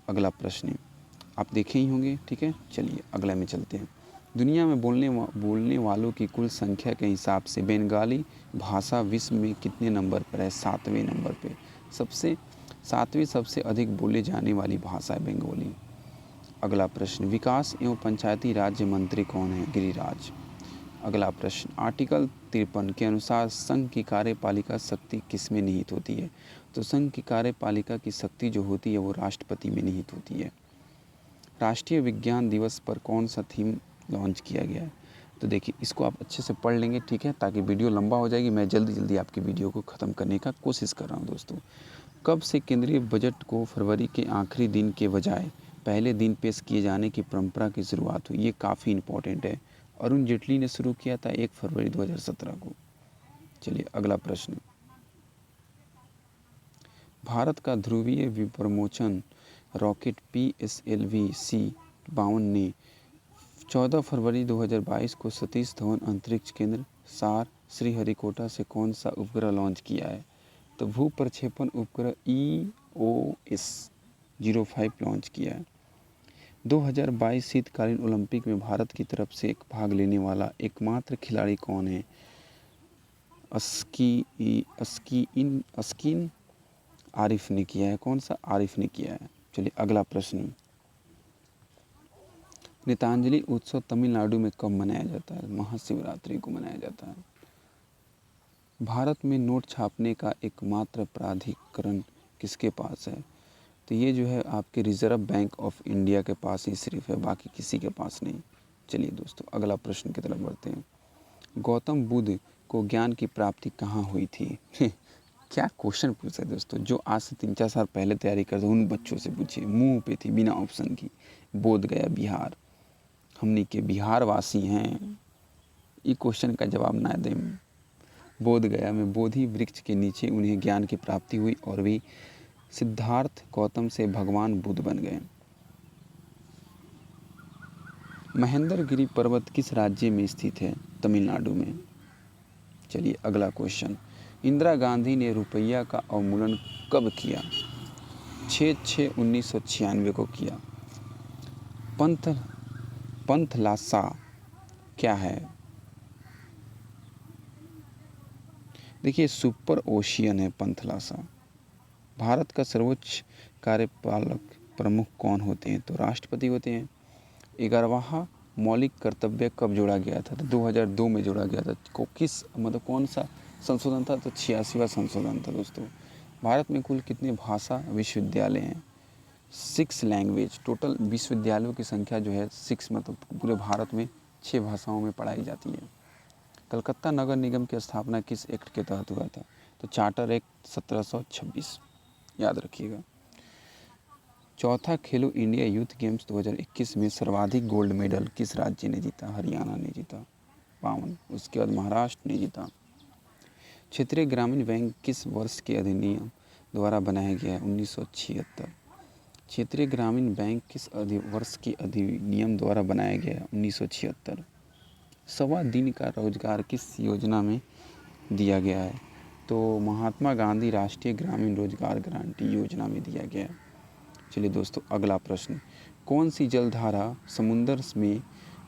अगला प्रश्न आप देखे ही होंगे। ठीक है, चलिए अगला में चलते हैं। दुनिया में बोलने वालों की कुल संख्या के हिसाब से बंगाली भाषा विश्व में कितने नंबर पर है? 7वें नंबर पे। 7वीं सबसे अधिक बोले जाने वाली भाषा है बंगाली। अगला प्रश्न, विकास एवं पंचायती राज्य मंत्री कौन है? गिरिराज। अगला प्रश्न, आर्टिकल 53 के अनुसार संघ की कार्यपालिका शक्ति किस में निहित होती है? तो संघ की कार्यपालिका की शक्ति जो होती है वो राष्ट्रपति में निहित होती है। राष्ट्रीय विज्ञान दिवस पर कौन सा थीम लॉन्च किया गया है? तो देखिए इसको आप अच्छे से पढ़ लेंगे, ठीक है, ताकि वीडियो लंबा हो जाएगी। मैं जल्दी जल्दी आपकी वीडियो को ख़त्म करने का कोशिश कर रहा हूँ दोस्तों। कब से केंद्रीय बजट को फरवरी के आखिरी दिन के बजाय पहले दिन पेश किए जाने की परंपरा की शुरुआत हुई? ये काफ़ी इम्पोर्टेंट है। अरुण जेटली ने शुरू किया था 1 फरवरी 2017 को। चलिए अगला प्रश्न, भारत का ध्रुवीय विप्रमोचन रॉकेट PSLV-C-52 ने 14 फरवरी 2022 को सतीश धवन अंतरिक्ष केंद्र सार श्रीहरिकोटा से कौन सा उपग्रह लॉन्च किया है? तो भू प्रक्षेपण उपग्रह EOS-05 लॉन्च किया है। 2022 शीतकालीन ओलंपिक में भारत की तरफ से भाग लेने वाला एकमात्र खिलाड़ी कौन है? अस्किन आरिफ ने किया है। कौन सा? आरिफ ने किया है। चलिए अगला प्रश्न, गीतांजलि उत्सव तमिलनाडु में कब मनाया जाता है? महाशिवरात्रि को मनाया जाता है। भारत में नोट छापने का एकमात्र प्राधिकरण किसके पास है? तो ये जो है आपके रिजर्व बैंक ऑफ इंडिया के पास ही सिर्फ है, बाकी किसी के पास नहीं। चलिए दोस्तों अगला प्रश्न की तरफ बढ़ते हैं। गौतम बुद्ध को ज्ञान की प्राप्ति कहाँ हुई थी? क्या क्वेश्चन पूछा है दोस्तों, जो आज से 3-4 साल पहले तैयारी करते उन बच्चों से पूछिए, मुंह पे थी बिना ऑप्शन की। बोध गया बिहार, हमनी के बिहार वासी हैं, ये क्वेश्चन का जवाब ना दें। बोध गया में बोधि वृक्ष के नीचे उन्हें ज्ञान की प्राप्ति हुई और वे सिद्धार्थ गौतम से भगवान बुद्ध बन गए। महेंद्रगिरी पर्वत किस राज्य में स्थित है? तमिलनाडु में। चलिए अगला क्वेश्चन, इंदिरा गांधी ने रुपया का अवमूल्यन कब किया? 6/6/1996 को किया। पंथलासा क्या है? देखिए सुपर ओशियन है पंथलासा। भारत का सर्वोच्च कार्यपालक प्रमुख कौन होते हैं? तो राष्ट्रपति होते हैं। 11वां मौलिक कर्तव्य कब जोड़ा गया था? तो 2002 में जोड़ा गया था। किस मतलब कौन सा संशोधन था? तो 86वां संशोधन था दोस्तों। भारत में कुल कितने भाषा विश्वविद्यालय हैं? 6 लैंग्वेज। टोटल विश्वविद्यालयों की संख्या जो है 6, मतलब पूरे भारत में 6 भाषाओं में पढ़ाई जाती है। कलकत्ता नगर निगम की स्थापना किस एक्ट के तहत हुआ था? तो चार्टर एक्ट 1726, याद रखिएगा। चौथा खेलो इंडिया यूथ गेम्स 2021 में सर्वाधिक गोल्ड मेडल किस राज्य ने जीता? हरियाणा ने जीता 52। उसके बाद महाराष्ट्र ने जीता। क्षेत्रीय ग्रामीण बैंक किस वर्ष के अधिनियम द्वारा बनाया गया है? 1976। क्षेत्रीय ग्रामीण बैंक किस वर्ष के अधिनियम द्वारा बनाया गया है? 1976। 1.25 दिन का रोजगार किस योजना में दिया गया है? तो महात्मा गांधी राष्ट्रीय ग्रामीण रोजगार गारंटी योजना में दिया गया है। चलिए दोस्तों अगला प्रश्न, कौन सी जलधारा समुद्र में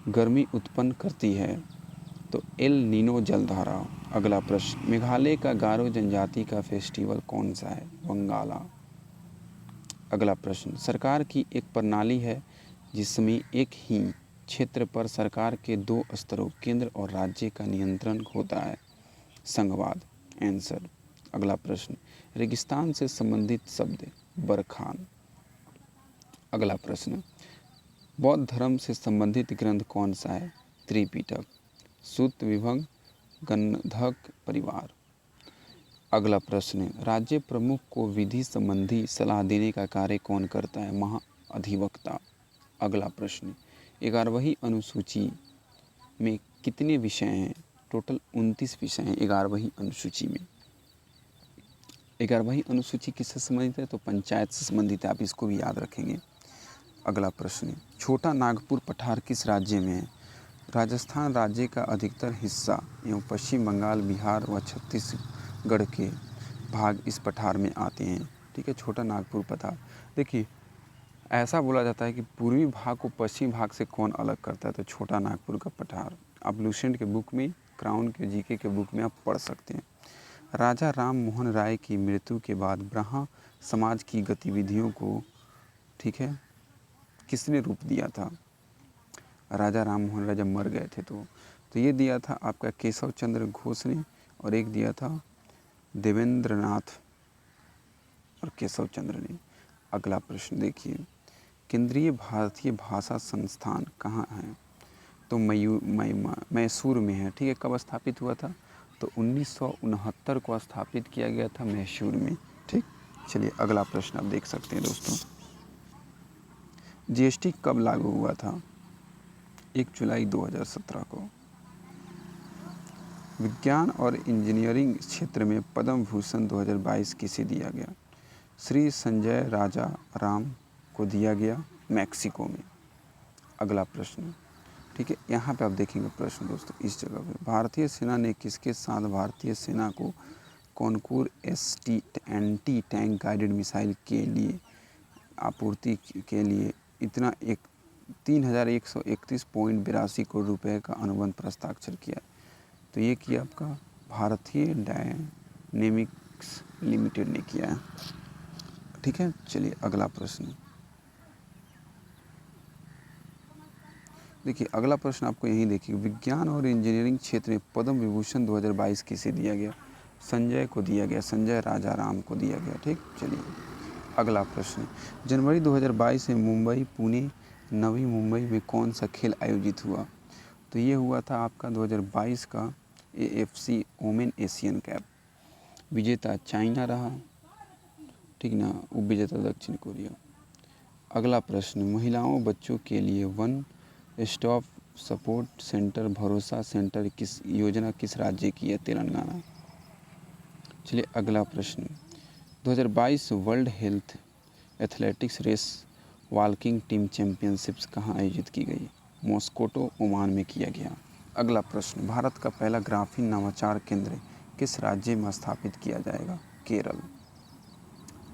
गर्मी उत्पन्न करती है? तो एल नीनो जलधारा। अगला प्रश्न, मेघालय का गारो जनजाति का फेस्टिवल कौन सा है? वंगाला। अगला प्रश्न, सरकार की एक प्रणाली है जिसमें एक ही क्षेत्र पर सरकार के 2 स्तरों केंद्र और राज्य का नियंत्रण होता है। संघवाद। आंसर। अगला प्रश्न, रेगिस्तान से संबंधित शब्द बरखान। अगला प्रश्न, बौद्ध धर्म से संबंधित ग्रंथ कौन सा है? त्रिपिटक। सूत विभंग, गणधक परिवार। अगला प्रश्न, राज्य प्रमुख को विधि संबंधी सलाह देने का कार्य कौन करता है? महाअधिवक्ता। अगला प्रश्न, 11वीं अनुसूची में कितने विषय हैं? टोटल 29 विषय हैं 11वीं अनुसूची में। 11वीं अनुसूची किससे संबंधित है? तो पंचायत से संबंधित है, आप इसको भी याद रखेंगे। अगला प्रश्न, छोटा नागपुर पठार किस राज्य में है? राजस्थान राज्य का अधिकतर हिस्सा एवं पश्चिम बंगाल, बिहार व छत्तीसगढ़ के भाग इस पठार में आते हैं। ठीक है, छोटा नागपुर पठार। देखिए ऐसा बोला जाता है कि पूर्वी भाग को पश्चिम भाग से कौन अलग करता है? तो छोटा नागपुर का पठार। आप लूसेंट के बुक में, क्राउन के जीके के बुक में आप पढ़ सकते हैं। राजा राम मोहन राय की मृत्यु के बाद ब्राह्मण समाज की गतिविधियों को, ठीक है, किसने रूप दिया था? राजा राम मोहन राय जब मर गए थे तो तो ये दिया था आपका केशव चंद्र घोष ने, और एक दिया था देवेंद्रनाथ और केशव चंद्र ने। अगला प्रश्न देखिए, केंद्रीय भारतीय भाषा संस्थान कहाँ है? तो मैसूर में है। ठीक है, कब स्थापित हुआ था? तो 1969 को स्थापित किया गया था मैसूर में। ठीक, चलिए अगला प्रश्न आप देख सकते हैं दोस्तों, जीएसटी कब लागू हुआ था? 1 जुलाई 2017 को। विज्ञान और इंजीनियरिंग क्षेत्र में पद्म भूषण 2022 किसे दिया गया? श्री संजय राजा राम को दिया गया मैक्सिको में। अगला प्रश्न, ठीक है, यहाँ पे आप देखेंगे प्रश्न दोस्तों इस जगह पे, भारतीय सेना ने किसके साथ भारतीय सेना को Konkurs ST anti tank guided missile के लिए आपूर्ति के लिए इतना 3131.82 करोड़ रुपए का अनुबंध पर हस्ताक्षर किया? तो ये किया आपका भारतीय डायनेमिक्स लिमिटेड ने किया है। ठीक है, चलिए अगला प्रश्न देखिए, अगला प्रश्न आपको यहीं देखिए, विज्ञान और इंजीनियरिंग क्षेत्र में पद्म विभूषण 2022 किसे दिया गया? संजय को दिया गया, संजय राजा राम को दिया गया। ठीक, चलिए अगला प्रश्न, जनवरी 2022 में मुंबई, पुणे, नवी मुंबई में कौन सा खेल आयोजित हुआ? तो ये हुआ था आपका 2022 का AFC वोमेन एशियन कैप। विजेता चाइना रहा, ठीक ना, उपविजेता दक्षिण कोरिया। अगला प्रश्न, महिलाओं बच्चों के लिए वन स्टॉप सपोर्ट सेंटर भरोसा सेंटर किस योजना किस राज्य की है? तेलंगाना। चलिए अगला प्रश्न, 2022 world health athletics race walking team championships कहाँ आयोजित की गई? मॉस्कोटो, ओमान में किया गया। अगला प्रश्न, भारत का पहला ग्राफीन नवाचार केंद्र किस राज्य में स्थापित किया जाएगा? केरल।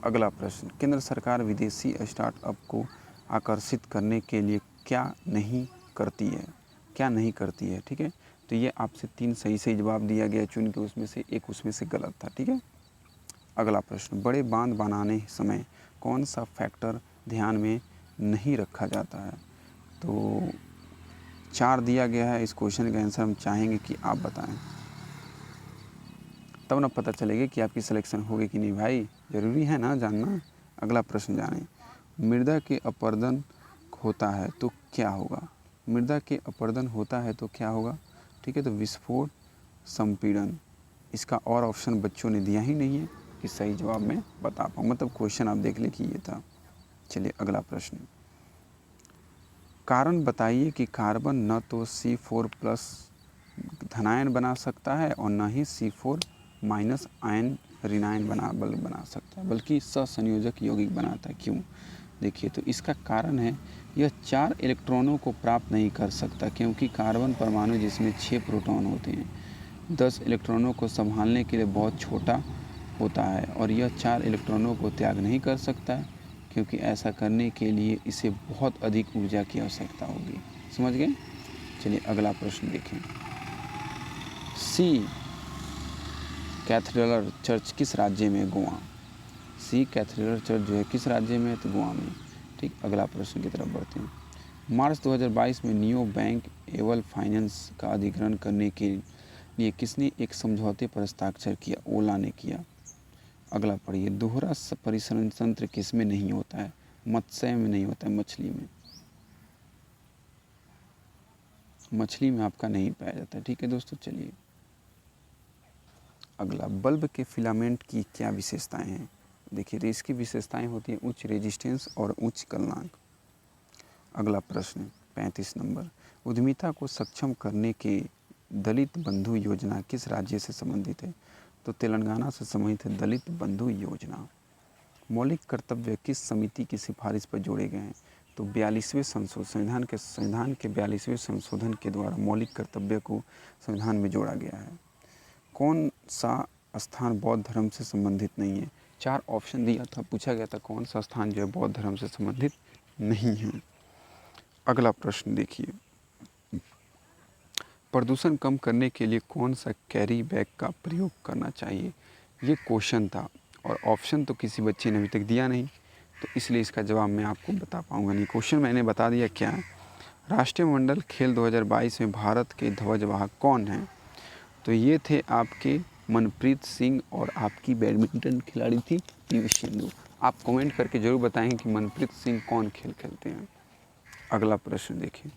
अगला प्रश्न, केंद्र सरकार विदेशी स्टार्टअप को आकर्षित करने के लिए क्या नहीं करती है? क्या नहीं करती है? ठीक है, तो ये आपसे 3 सही जवाब दिया गया चुन के, उसमें से एक उसमें से गलत था। ठीक है, अगला प्रश्न, बड़े बांध बनाने समय कौन सा फैक्टर ध्यान में नहीं रखा जाता है? तो 4 दिया गया है। इस क्वेश्चन का आंसर हम चाहेंगे कि आप बताएं, तब ना पता चलेगा कि आपकी सिलेक्शन होगी कि नहीं। भाई ज़रूरी है ना जानना। अगला प्रश्न जानें, मृदा के अपरदन होता है तो क्या होगा? मृदा के अपरदन होता है तो क्या होगा? ठीक है, तो विस्फोट, संपीड़न। इसका और ऑप्शन बच्चों ने दिया ही नहीं है कि सही जवाब मैं बता पाऊँ, मतलब क्वेश्चन आप देख ले कि ये था। चलिए अगला प्रश्न, कारण बताइए कि कार्बन न तो C4+ धनायन बना सकता है और न ही C4- आयन ऋणायन बना सकता है, बल्कि ससंयोजक यौगिक बनाता है। क्यों? देखिए, तो इसका कारण है यह 4 इलेक्ट्रॉनों को प्राप्त नहीं कर सकता, क्योंकि कार्बन परमाणु जिसमें 6 प्रोटॉन होते हैं 10 इलेक्ट्रॉनों को संभालने के लिए बहुत छोटा होता है, और यह 4 इलेक्ट्रॉनों को त्याग नहीं कर सकता है, क्योंकि ऐसा करने के लिए इसे बहुत अधिक ऊर्जा की आवश्यकता होगी। समझ गए? चलिए अगला प्रश्न देखें, सी कैथेड्रल चर्च किस राज्य में? गोवा। सी कैथेड्रल चर्च जो है किस राज्य में है? तो गोवा में। ठीक, अगला प्रश्न की तरफ बढ़ते हैं। मार्च 2022 में नियो बैंक एवल फाइनेंस का अधिग्रहण करने के लिए किसने एक समझौते पर हस्ताक्षर किया? ओला ने किया। अगला पढ़िए, दोहरा परिसरण तंत्र किस में नहीं होता है? मत्स्य में नहीं होता है, मछली में। मछली में आपका नहीं पाया जाता है। ठीक है दोस्तों, चलिए अगला, बल्ब के फिलामेंट की क्या विशेषताएं हैं? देखिए, इसकी विशेषताएं होती हैं उच्च रेजिस्टेंस और उच्च गलनांक। अगला प्रश्न 35 नंबर, उद्यमिता को सक्षम करने के दलित बंधु योजना किस राज्य से संबंधित है? तो तेलंगाना से संबंधित है दलित बंधु योजना। मौलिक कर्तव्य किस समिति की सिफारिश पर जोड़े गए हैं? तो 42वें संविधान के 42वें संशोधन के द्वारा मौलिक कर्तव्य को संविधान में जोड़ा गया है। कौन सा स्थान बौद्ध धर्म से संबंधित नहीं है? 4 ऑप्शन दिया था, पूछा गया था कौन सा स्थान जो है बौद्ध धर्म से संबंधित नहीं है। अगला प्रश्न देखिए, प्रदूषण कम करने के लिए कौन सा कैरी बैग का प्रयोग करना चाहिए? ये क्वेश्चन था, और ऑप्शन तो किसी बच्चे ने अभी तक दिया नहीं, तो इसलिए इसका जवाब मैं आपको बता पाऊँगा नहीं। क्वेश्चन मैंने बता दिया क्या है। राष्ट्रीय मंडल खेल 2022 में भारत के ध्वजवाहक कौन हैं? तो ये थे आपके मनप्रीत सिंह और आपकी बैडमिंटन खिलाड़ी थी पीवी सिंधु। आप कमेंट करके ज़रूर बताएं कि मनप्रीत सिंह कौन खेल खेलते हैं। अगला प्रश्न देखिए,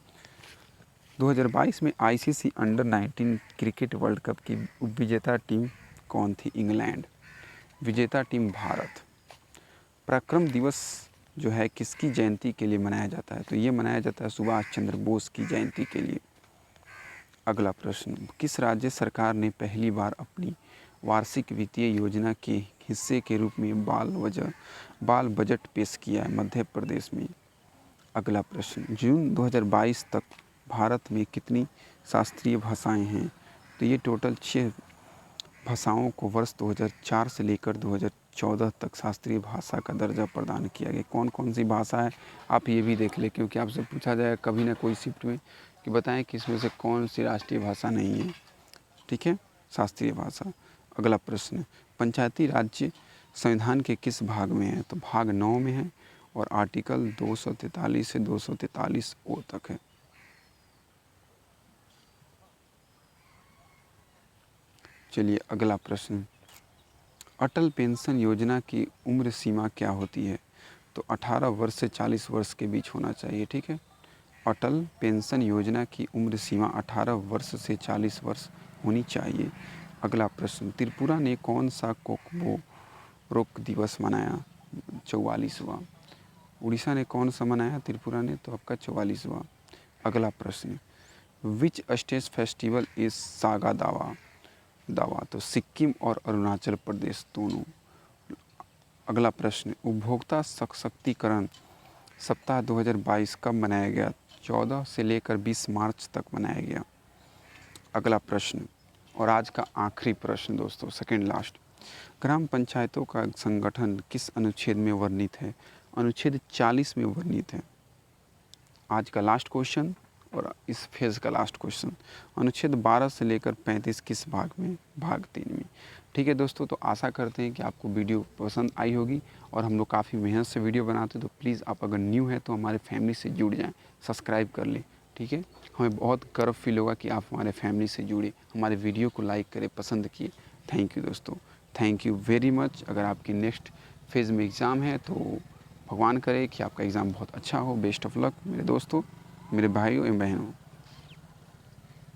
2022 में ICC under 19 cricket world cup की विजेता टीम कौन थी? इंग्लैंड। विजेता टीम भारत। पराक्रम दिवस जो है किसकी जयंती के लिए मनाया जाता है? तो ये मनाया जाता है सुभाष चंद्र बोस की जयंती के लिए। अगला प्रश्न, किस राज्य सरकार ने पहली बार अपनी वार्षिक वित्तीय योजना के हिस्से के रूप में बाल बजट पेश किया है? मध्य प्रदेश में। अगला प्रश्न, जून 2022 तक भारत में कितनी शास्त्रीय भाषाएं हैं? तो ये टोटल 6 भाषाओं को वर्ष 2004 से लेकर 2014 तक शास्त्रीय भाषा का दर्जा प्रदान किया गया। कौन कौन सी भाषा है आप ये भी देख लें, क्योंकि आपसे पूछा जाए कभी ना कोई शिफ्ट में कि बताएं कि इसमें से कौन सी राष्ट्रीय भाषा नहीं है। ठीक है, शास्त्रीय भाषा। अगला प्रश्न, पंचायती राज्य संविधान के किस भाग में है? तो भाग 9 में है और आर्टिकल 243 से 243 ओ तक है। चलिए अगला प्रश्न, अटल पेंशन योजना की उम्र सीमा क्या होती है? तो 18 वर्ष से 40 वर्ष के बीच होना चाहिए। ठीक है, अटल पेंशन योजना की उम्र सीमा 18 वर्ष से 40 वर्ष होनी चाहिए। अगला प्रश्न, त्रिपुरा ने कौन सा कोकबो रोक दिवस मनाया? 44वां। उड़ीसा ने कौन सा मनाया? त्रिपुरा ने, तो आपका 44वां। अगला प्रश्न, which state festival is saga दावा? तो सिक्किम और अरुणाचल प्रदेश दोनों। अगला प्रश्न, उपभोक्ता सशक्तिकरण सप्ताह 2022 कब मनाया गया? 14 से लेकर 20 मार्च तक मनाया गया। अगला प्रश्न और आज का आखिरी प्रश्न दोस्तों, सेकंड लास्ट, ग्राम पंचायतों का संगठन किस अनुच्छेद में वर्णित है? अनुच्छेद 40 में वर्णित है। आज का लास्ट क्वेश्चन और इस फेज़ का लास्ट क्वेश्चन, अनुच्छेद 12 से लेकर 35 किस भाग में? भाग 3 में। ठीक है दोस्तों, तो आशा करते हैं कि आपको वीडियो पसंद आई होगी और हम लोग काफ़ी मेहनत से वीडियो बनाते हैं, तो प्लीज़ आप अगर न्यू हैं तो हमारे फैमिली से जुड़ जाएं, सब्सक्राइब कर लें। ठीक है, हमें बहुत गर्व फील होगा कि आप हमारे फैमिली से जुड़े, हमारे वीडियो को लाइक करें, पसंद किए। थैंक यू दोस्तों, थैंक यू वेरी मच। अगर आपकी नेक्स्ट फेज़ में एग्ज़ाम है तो भगवान करे कि आपका एग्ज़ाम बहुत अच्छा हो। बेस्ट ऑफ लक मेरे दोस्तों, मेरे भाइयों एवं बहनों।